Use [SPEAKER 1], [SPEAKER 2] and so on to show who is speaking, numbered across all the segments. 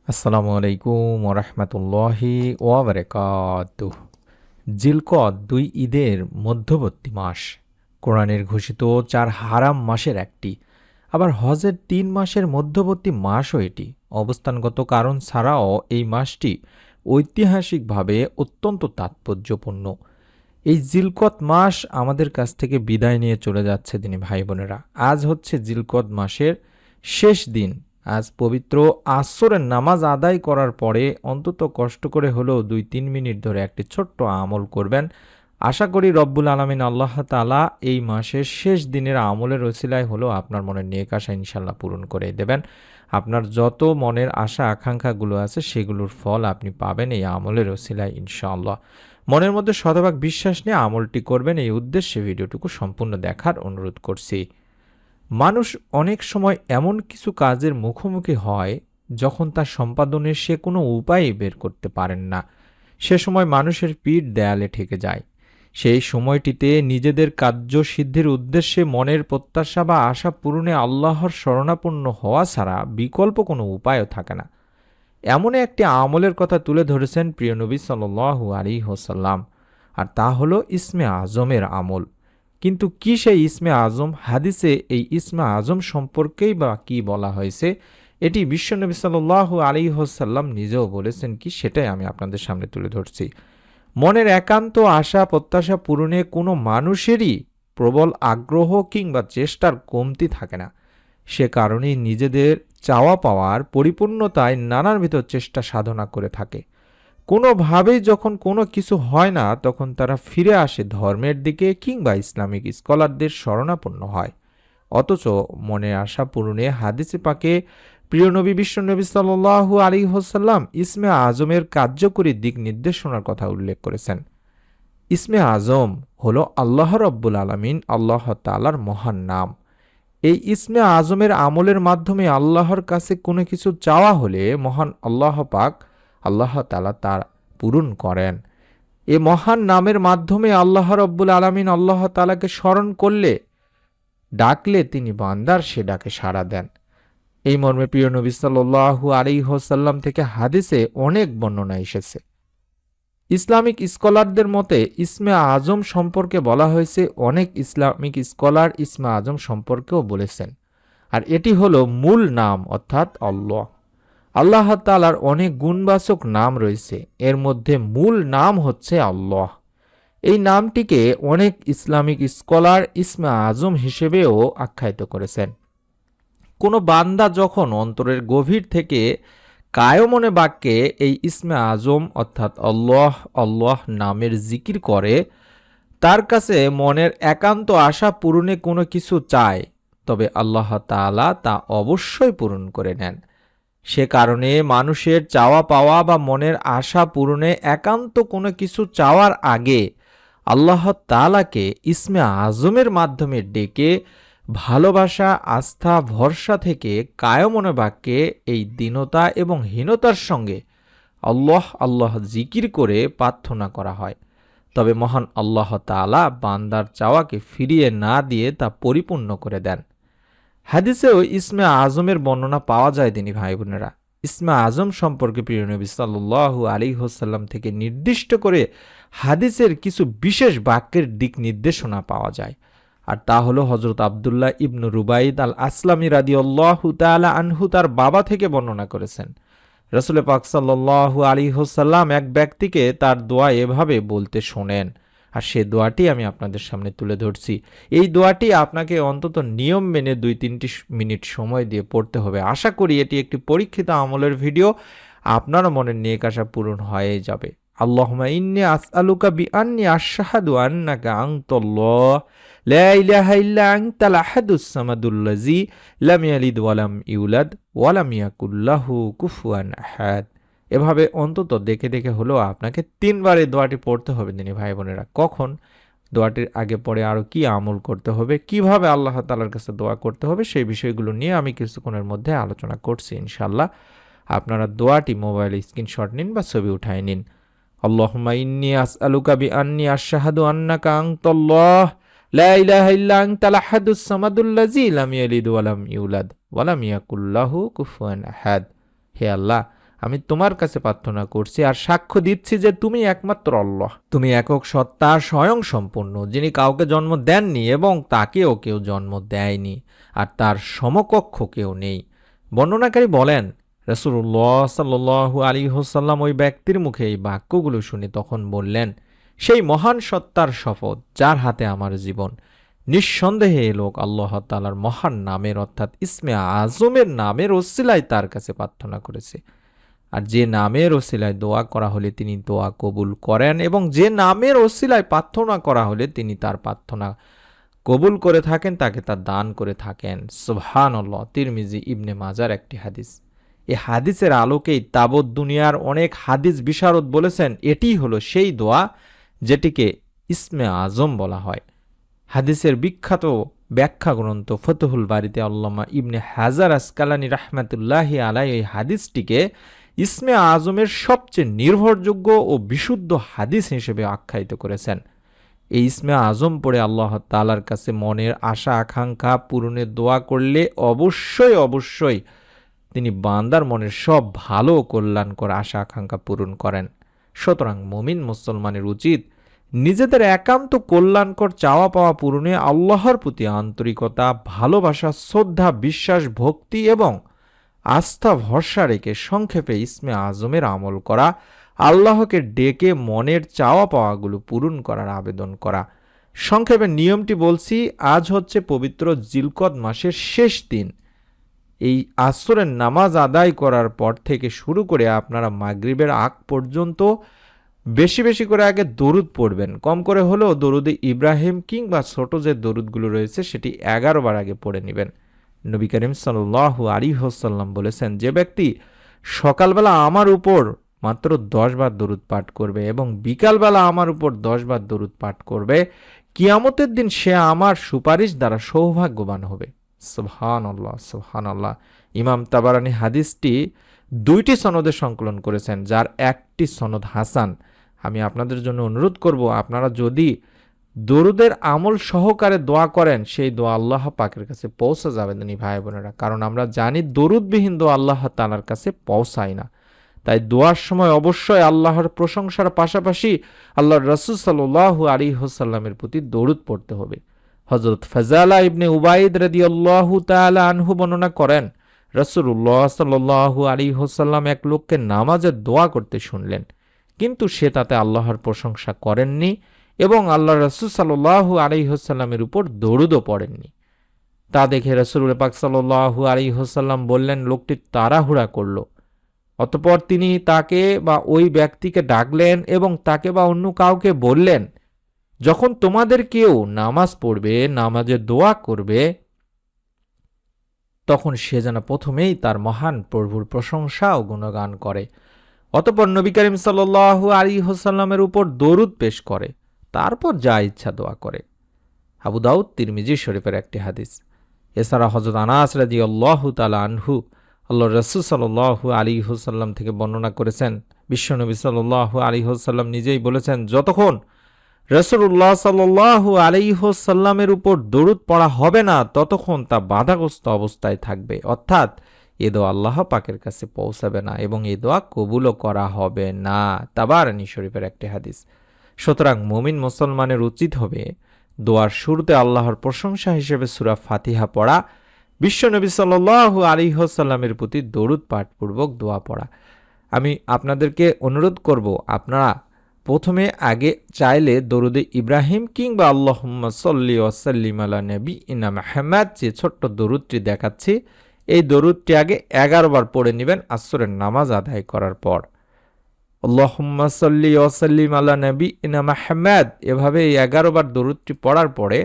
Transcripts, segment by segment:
[SPEAKER 1] আসসালামু আলাইকুম ওরহমতুল্লাহি ওয়াবারাকাতুহ। জিলকদ ২ ঈদের মধ্যবর্তী মাস, কোরআনের ঘোষিত ৪ হারাম মাসের একটি, আবার হজের ৩ মাসের মধ্যবর্তী মাসও এটি। অবস্থানগত কারণ ছাড়াও এই মাসটি ঐতিহাসিকভাবে অত্যন্ত তাৎপর্যপূর্ণ। এই জিলকদ মাস আমাদের কাছ থেকে বিদায় নিয়ে চলে যাচ্ছে দিনী ভাই বোনেরা। আজ হচ্ছে জিলকদ মাসের শেষ দিন। আজ পবিত্র আসরের নামাজ আদায় করার পরে অন্তত কষ্ট করে হলেও ২-৩ মিনিট ধরে একটি ছোট্ট আমল করবেন। আশা করি রব্বুল আলামিন আল্লাহ তাআলা এই মাসের শেষ দিনের আমলের ওসিলায় হলেও আপনার মনের নেক আশা ইনশাল্লাহ পূরণ করে দেবেন। আপনার যত মনের আশা আকাঙ্ক্ষাগুলো আছে সেগুলোর ফল আপনি পাবেন এই আমলের ওসিলায় ইনশাআল্লাহ। মনের মধ্যে শতভাগ বিশ্বাস নিয়ে আমলটি করবেন, এই উদ্দেশ্যে ভিডিওটুকু সম্পূর্ণ দেখার অনুরোধ করছি। মানুষ অনেক সময় এমন কিছু কাজের মুখোমুখি হয় যখন তা সম্পাদনের সে কোনো উপায়ই বের করতে পারেন না। সে সময় মানুষের পিঠ দেয়ালে ঠেকে যায়। সেই সময়টিতে নিজেদের কার্যসিদ্ধির উদ্দেশ্যে মনের প্রত্যাশা বা আশা পূরণে আল্লাহর শরণাপন্ন হওয়া ছাড়া বিকল্প কোনো উপায়ও থাকে না। এমন একটি আমলের কথা তুলে ধরেছেন প্রিয় নবী সাল্লাল্লাহু আলাইহি ওয়াসাল্লাম, আর তা হলো ইসমে আজমের আমল। কিন্তু কি সেই ইসমে আজম? হাদিসে এই ইসমে আজম সম্পর্কেই বা কি বলা হয়েছে, এটি বিশ্বনবী সাল্লাল্লাহু আলাইহি ওয়াসাল্লাম নিজেও বলেছেন কি, সেটাই আমি আপনাদের সামনে তুলে ধরছি। মনের একান্ত আশা প্রত্যাশা পূরণে কোনো মানুষেরই প্রবল আগ্রহ কিংবা চেষ্টার কমতি থাকে না। সে কারণেই নিজেদের চাওয়া পাওয়ার পরিপূর্ণতায় নানাবিধ চেষ্টা সাধনা করে থাকে। কোনোভাবেই যখন কোনো কিছু হয় না, তখন তারা ফিরে আসে ধর্মের দিকে কিংবা ইসলামিক স্কলারদের শরণাপন্ন হয়। অথচ মনের আশা পূরণে হাদিসে পাকে প্রিয় নবী বিশ্বনবী সাল্লাল্লাহু আলাইহি ওয়াসাল্লাম ইসমে আজমের কার্যকরী দিক নির্দেশনার কথা উল্লেখ করেছেন। ইসমে আজম হলো আল্লাহ রব্বুল আলামিন, আল্লাহ তাআলার মহান নাম। এই ইসমে আজমের আমলের মাধ্যমে আল্লাহর কাছে কোনো কিছু চাওয়া হলে মহান আল্লাহ পাক আল্লাহ তাআলা তার পূরণ করেন। এ মহান নামের মাধ্যমে আল্লাহ রব্বুল আলামিন আল্লাহ তাআলাকে স্মরণ করলে, ডাকলে তিনি বান্দার সে ডাকে সাড়া দেন। এই মর্মে প্রিয় নবী সাল্লাল্লাহু আলাইহি ওয়াসাল্লাম থেকে হাদিসে অনেক বর্ণনা এসেছে। ইসলামিক স্কলারদের মতে ইসমে আজম সম্পর্কে বলা হয়েছে, অনেক ইসলামিক স্কলার ইসমে আজম সম্পর্কেও বলেছেন। আর এটি হলো মূল নাম, অর্থাৎ আল্লাহ। আল্লাহ তাআলার অনেক গুণবাচক নাম রয়েছে, এর মধ্যে মূল নাম হচ্ছে আল্লাহ। এই নামটিকে অনেক ইসলামিক স্কলার ইসমে আজম হিসেবেও আখ্যায়িত করেছেন। কোনো বান্দা যখন অন্তরের গভীর থেকে কায়মনে বাক্যে এই ইসমে আজম অর্থাৎ আল্লাহ আল্লাহ নামের জিকির করে, তার কাছে মনের একান্ত আশা পূরণে কোনো কিছু চায়, তবে আল্লাহ তাআলা তা অবশ্যই পূরণ করে নেন। সে কারণে মানুষের চাওয়া পাওয়া বা মনের আশা পূরণে একান্ত কোনো কিছু চাওয়ার আগে আল্লাহ তাআলাকে ইসমে আজমের মাধ্যমে ডেকে ভালোবাসা, আস্থা, ভরসা থেকে কায়মনে বাক্যে এই দীনতা এবং হীনতার সঙ্গে আল্লাহ আল্লাহ জিকির করে প্রার্থনা করা হয়। তবে মহান আল্লাহ তাআলা বান্দার চাওয়াকে ফিরিয়ে না দিয়ে তা পরিপূর্ণ করে দেন। হাদিসেও ইসমে আজমের বর্ণনা পাওয়া যায় দিনী ভাই বোনেরা। ইসমে আজম সম্পর্কে প্রিয় নবী সাল্লাল্লাহু আলাইহি ওয়াসাল্লাম থেকে নির্দিষ্ট করে হাদিসের কিছু বিশেষ বাক্যের দিক নির্দেশনা পাওয়া যায়। আর তা হলো হযরত আব্দুল্লাহ ইবনু রুবাইদ আল আসলামী রাদিয়াল্লাহু তাআলা আনহু তার বাবা থেকে বর্ণনা করেছেন, রাসূল পাক সাল্লাল্লাহু আলাইহি ওয়াসাল্লাম এক ব্যক্তিকে তার দোয়া এভাবে বলতে শোনেন, আর সে দোয়াটি আমি আপনাদের সামনে তুলে ধরছি। এই দোয়াটি আপনাকে অন্তত নিয়ম মেনে ২-৩টি মিনিট সময় দিয়ে পড়তে হবে। আশা করি এটি একটি পরীক্ষিত আমলের ভিডিও, আপনার মনের নেক আশা পূরণ হয়ে যাবে। আল্লাহুম্মা ইন্নী আসআলুকা বিআন্নী আশহাদু আন্নাকা আনতাল্লাহ লা ইলাহা ইল্লা আনতাল আহাদুস সামাদুল্লাযী লাম ইয়ালিদ ওয়া লাম ইউলাদ ওয়া লাম ইয়াকুল লাহু কুফুয়ান আহাদ। এভাবে অন্তত দেখে দেখে হলেও আপনাকে ৩ বার এই দোয়াটি পড়তে হবে দিনী ভাই বোনেরা। কখন দোয়াটির আগে পরে আরও কি আমল করতে হবে, কিভাবে আল্লাহ তাআলার কাছে দোয়া করতে হবে, সেই বিষয়গুলো নিয়ে আমি কিছুক্ষণের মধ্যে আলোচনা করছি ইনশাআল্লাহ। আপনারা দোয়াটি মোবাইলে স্ক্রিনশট নিন বা ছবি উঠায় নিন। আল্লাহুম্মা ইন্নী আসআলুকা বিআন্নী আশহাদু আন্নাকা আনতাল্লাহ লা ইলাহা ইল্লা আনতাল আহাদুস সামাদুল্লাযী লাম ইয়ালিদ ওয়া লাম ইউলাদ ওয়া লাম ইয়াকুল লাহু কুফুয়ান আহাদ। হে আল্লাহ, আমি তোমার কাছে প্রার্থনা করছি আর সাক্ষ্য দিচ্ছি যে তুমি একমাত্র আল্লাহ, তুমি একক সত্তা, স্বয়ং সম্পূর্ণ, যিনি কাউকে জন্ম দেননি এবং তাকেও কেউ জন্ম দেয়নি, আর তার সমকক্ষ কেউ নেই। বর্ণনাকারী বলেন, রাসূলুল্লাহ সাল্লাল্লাহু আলাইহি ওয়াসাল্লাম ওই ব্যক্তির মুখে এই বাক্যগুলো শুনে তখন বললেন, সেই মহান সত্তার শপথ যার হাতে আমার জীবন, নিঃসন্দেহে এ লোক আল্লাহ তাআলার মহান নামের অর্থাৎ ইসমে আজমের নামের ওসিলায় তার কাছে প্রার্থনা করেছে। আর যে নামের ওসিলায় দোয়া করা হলে তিনি দোয়া কবুল করেন, এবং যে নামের ওসিলায় প্রার্থনা করা হলে তিনি তার প্রার্থনা কবুল করে থাকেন, তাকে তা দান করে থাকেন। সুবহানাল্লাহ। তিরমিজি ইবনে মাজার একটি হাদিস। এই হাদিসের আলোকেই তাবৎ দুনিয়ার অনেক হাদিস বিশারদ বলেছেন এটি হলো সেই দোয়া যেটিকে ইসমে আজম বলা হয়। হাদিসের বিখ্যাত ব্যাখ্যা গ্রন্থ ফতহুল বারিতে আল্লামা ইবনে হাজার আসকালানি রাহমাতুল্লাহি আলাইহি এই হাদিসটিকে ইসমে আজমের সবচেয়ে নির্ভরযোগ্য ও বিশুদ্ধ হাদিস হিসেবে আখ্যায়িত করেছেন। এই ইসমে আজম পড়ে আল্লাহ তাআলার কাছে মনের আশা আকাঙ্ক্ষা পূরণের দোয়া করলে অবশ্যই তিনি বান্দার মনের সব ভালো ও কল্যাণকর আশা আকাঙ্ক্ষা পূরণ করেন। সুতরাং মুমিন মুসলমানের উচিত নিজেদের একান্ত কল্যাণকর চাওয়া পাওয়া পূরণে আল্লাহর প্রতি আন্তরিকতা, ভালোবাসা, শ্রদ্ধা, বিশ্বাস, ভক্তি এবং আস্থা ভরসা রেখে সংক্ষেপে ইসমে আজমের আমল করা, আল্লাহকে ডেকে মনের চাওয়া পাওয়াগুলো পূরণ করার আবেদন করা। সংক্ষেপে নিয়মটি বলছি, আজ হচ্ছে পবিত্র জিলকদ মাসের শেষ দিন। এই আসরের নামাজ আদায় করার পর থেকে শুরু করে আপনারা মাগরিবের আগ পর্যন্ত বেশি বেশি করে আগে দরুদ পড়বেন। কম করে হলেও দরুদে ইব্রাহিম কিংবা ছোট যে দরুদগুলো রয়েছে সেটি 11 বার আগে পড়ে নেবেন। নবী করিম সাল্লাল্লাহু আলাইহি ওয়াসাল্লাম বলেছেন, যে ব্যক্তি সকালবেলা আমার উপর মাত্র 10 বার দরুদ পাঠ করবে এবং বিকালবেলা আমার উপর 10 বার দরুদ পাঠ করবে, কিয়ামতের দিন সে আমার সুপারিশ দ্বারা সৌভাগ্যবান হবে। সুবহানাল্লাহ, সুবহানাল্লাহ। ইমাম তাবারানী হাদিসটি 2টি সনদে সংকলন করেছেন, যার একটি সনদ হাসান। আমি আপনাদের জন্য অনুরোধ করব, আপনারা যদি দরুদের আমল সহকারে দোয়া করেন, সেই দোয়া আল্লাহ পাকের কাছে পৌঁছে যাবে না ভাই বোনেরা। কারণ আমরা জানি দরুদবিহীন দোয়া আল্লাহ তাআলার কাছে পৌঁছায় না। তাই দোয়ার সময় অবশ্যই আল্লাহর প্রশংসার পাশাপাশি আল্লাহর রাসূল সাল্লাল্লাহু আলাইহি ওয়াসাল্লামের প্রতি দরুদ পড়তে হবে। হযরত ফাজালা ইবনে উবাইদ রাদিয়াল্লাহু তাআলা আনহু বর্ণনা করেন, রাসূলুল্লাহ সাল্লাল্লাহু আলাইহি ওয়াসাল্লাম এক লোককে নামাজের দোয়া করতে শুনলেন, কিন্তু সে তাতে আল্লাহর প্রশংসা করেননি এবং আল্লাহর রাসূল সাল্লাল্লাহু আলাইহি ওয়াসাল্লামের উপর দরুদও পড়েননি। তা দেখে রাসূল পাক সাল্লাল্লাহু আলাইহি ওয়াসাল্লাম বললেন, লোকটি তাড়াহুড়া করল। অতঃপর তিনি তাকে বা ওই ব্যক্তিকে ডাকলেন এবং তাকে বা অন্য কাউকে বললেন, যখন তোমাদের কেউ নামাজ পড়বে, নামাজে দোয়া করবে, তখন সে যেন প্রথমেই তার মহান প্রভুর প্রশংসা ও গুণগান করে, অতঃপর নবী করিম সাল্লাল্লাহু আলাইহি ওয়াসাল্লামের উপর দরুদ পেশ করে, তারপর যা ইচ্ছা দোয়া করে। আবু দাউদ তিরমিজি শরীফের একটি হাদিস। এছাড়া হযরত আনাস রাদিয়াল্লাহু তাআলা আনহু আল্লাহর রাসূল সাল্লাল্লাহু আলাইহি ওয়াসাল্লাম থেকে বর্ণনা করেছেন, বিশ্বনবী সাল্লাল্লাহু আলাইহি ওয়াসাল্লাম নিজেই বলেছেন, যতক্ষণ রাসূলুল্লাহ সাল্লাল্লাহু আলাইহি ওয়াসাল্লামের উপর দরুদ পড়া হবে না ততক্ষণ তা বাধাগ্রস্ত অবস্থায় থাকবে, অর্থাৎ এ দোয়া আল্লাহ পাকের কাছে পৌঁছাবে না এবং এ দোয়া কবুলও করা হবে না। তাবারানী শরীফের একটি হাদিস। সুতরাং মুমিন মুসলমানের উচিত হবে দোয়ার শুরুতে আল্লাহর প্রশংসা হিসেবে সূরা ফাতিহা পড়া, বিশ্বনবী সাল্লাল্লাহু আলাইহি ওয়াসাল্লামের প্রতি দরুদ পাঠপূর্বক দোয়া পড়া। আমি আপনাদেরকে অনুরোধ করব, আপনারা প্রথমে আগে চাইলে দরুদে ইব্রাহিম কিংবা আল্লাহুম্মা সাল্লি ওয়া সাল্লিম আলা নাবিয়িনা মুহাম্মাদ যে ছোট্ট দরুদটি দেখাচ্ছি, এই দরুদটি আগে 11 বার পড়ে নেবেন আসরের নামাজ আদায় করার পর। আল্লাহুম্মা সাল্লি ওয়া সাল্লিম আলা নাবিয়িনা মুহাম্মাদ, এভাবে এই 11 বার দরুদটি পড়ার পরে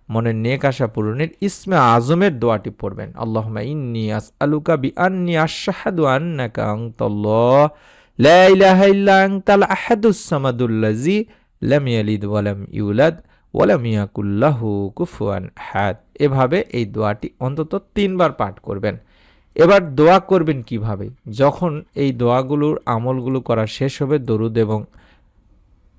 [SPEAKER 1] মনের নেক আশা পূরণের ইসমে আজমের দোয়াটি পড়বেন। আল্লাহুম্মা ইন্নী আসআলুকা বিআন্নী আশহাদু আন্নাকা আনতাল্লাহ লা ইলাহা ইল্লা আনতাল আহাদুস সামাদুল্লাযী লাম ইয়ালিদ ওয়া লাম ইউলাদ ওয়া লাম ইয়াকুল লাহু কুফুয়ান আহাদ। এভাবে এই দোয়াটি অন্তত 3 বার পাঠ করবেন। এবার দোয়া করবেন কিভাবে? যখন এই দোয়াগুলোর আমলগুলো করা শেষ হবে, দরুদ এবং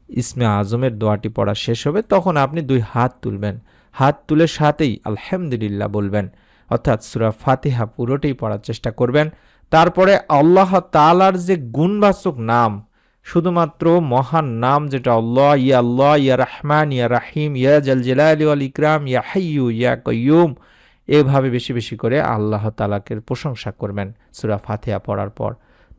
[SPEAKER 1] ইসমে আজমের দোয়াটি পড়া শেষ হবে, তখন আপনি 2 হাত তুলবেন। হাত তুলে সাথেই আলহামদুলিল্লাহ বলবেন, অর্থাৎ সূরা ফাতিহা পুরোটাই পড়ার চেষ্টা করবেন। তারপরে আল্লাহ তাআলার যে গুণবাচক নাম, শুধুমাত্র মহান নাম যেটা আল্লাহ, ইয়া রহমান, ইয়া রাহিম, ইয়া জাল জালালি ওয়াল ইকরাম, ইয়া হাইয়্যু ইয়া কাইয়্যুম, এভাবে বেশি বেশি করে আল্লাহ তাআলাকে প্রশংসা করবেন সূরা ফাতিহা পড়ার পর।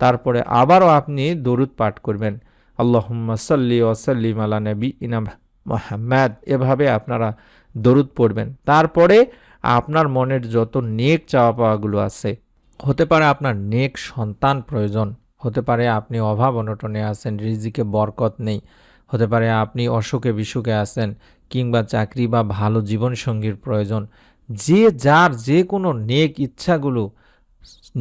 [SPEAKER 1] তারপরে আবারও আপনি দরুদ পাঠ করবেন, আল্লাহুম্মা সাল্লি ওয়া সাল্লিম আলা নাবিয়িনা মুহাম্মাদ, এভাবে আপনারা দরুদ পড়বেন। তারপরে আপনার মনের যত নেক চাওয়া পাওয়াগুলো আছে, হতে পারে আপনার নেক সন্তান প্রয়োজন, হতে পারে আপনি অভাব অনটনে আছেন, রিজিকে বরকত নেই, হতে পারে আপনি অসুখে বিসুখে আছেন, কিংবা চাকরি বা ভালো জীবনসঙ্গীর প্রয়োজন। যে যার যে কোনো নেক ইচ্ছাগুলো,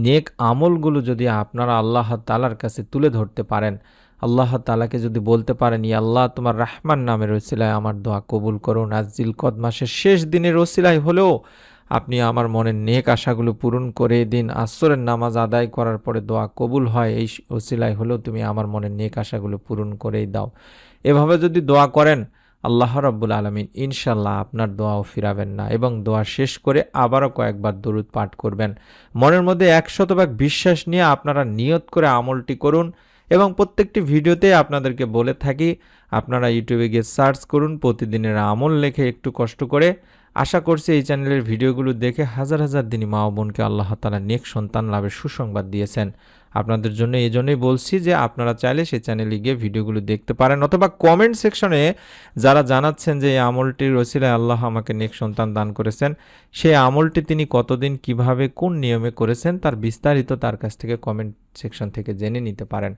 [SPEAKER 1] নেক আমলগুলো যদি আপনারা আল্লাহ তাআলার কাছে তুলে ধরতে পারেন, আল্লাহ তাআলাকে যদি বলতে পারেন, ইয়া আল্লাহ তোমার রাহমান নামের ওসিলায় আমার দোয়া কবুল করুন, আজ জিলকদ মাসের শেষ দিনের ওসিলায় হলেও আপনি আমার মনের নেক আশাগুলো পূরণ করে দিন, আসরের নামাজ আদায় করার পরে দোয়া কবুল হয়, এই ওসিলায় হলেও তুমি আমার মনের নেক আশাগুলো পূরণ করেই দাও। এভাবে যদি দোয়া করেন, আল্লাহ রাব্বুল আলামিন ইনশাল্লাহ আপনার দোয়াও ফিরাবেন না, এবং দোয়া শেষ করে আবারও কয়েকবার দরুদ পাঠ করবেন। মনের মধ্যে 100% বিশ্বাস নিয়ে আপনারা নিয়ত করে আমলটি করুন। এবং প্রত্যেকটি ভিডিওতে আপনাদেরকে বলে থাকি, আপনারা ইউটিউবে গিয়ে সার্চ করুন প্রতিদিনের আমল লেখে একটু কষ্ট করে। আশা করছি এই চ্যানেলের ভিডিওগুলো দেখে হাজার হাজার দিনী মা ও বোনকে আল্লাহ তাআলা নেক সন্তান লাভের সুসংবাদ দিয়েছেন। আপনাদের জন্য এই জন্যই বলছি যে আপনারা চাইলে সেই চ্যানেলে গিয়ে ভিডিওগুলো দেখতে পারেন, অথবা কমেন্ট সেকশনে যারা জানাচ্ছেন যে এই আমলটির ওসিলায় আল্লাহ আমাকে নেক সন্তান দান করেছেন, সেই আমলটি তিনি কতদিন কিভাবে কোন নিয়মে করেছেন তার বিস্তারিত তার কাছ থেকে কমেন্ট সেকশন থেকে জেনে নিতে পারেন।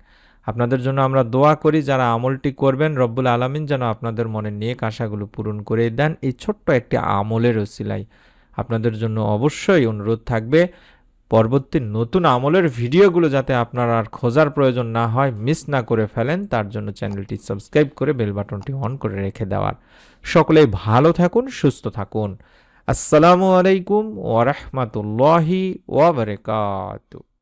[SPEAKER 1] আপনাদের জন্য আমরা দোয়া করি, যারা আমলটি করবেন রব্বুল আলামিন যেন আপনাদের মনের নেক আশাগুলো পূরণ করে দেন এই ছোট্ট একটি আমলের ওসিলায়। আপনাদের জন্য অবশ্যই অনুরোধ থাকবে, পরবর্তী নতুন আমলের ভিডিওগুলো যাতে আপনার আর খোঁজার প্রয়োজন না হয়, মিস না করে ফেলেন, তার জন্য চ্যানেলটি সাবস্ক্রাইব করে বেল বাটনটি অন করে রেখে দেওয়ার। সকলেই ভালো থাকুন, সুস্থ থাকুন। আসসালামু আলাইকুম ওয়া রাহমাতুল্লাহি ওয়া বারাকাতুহু।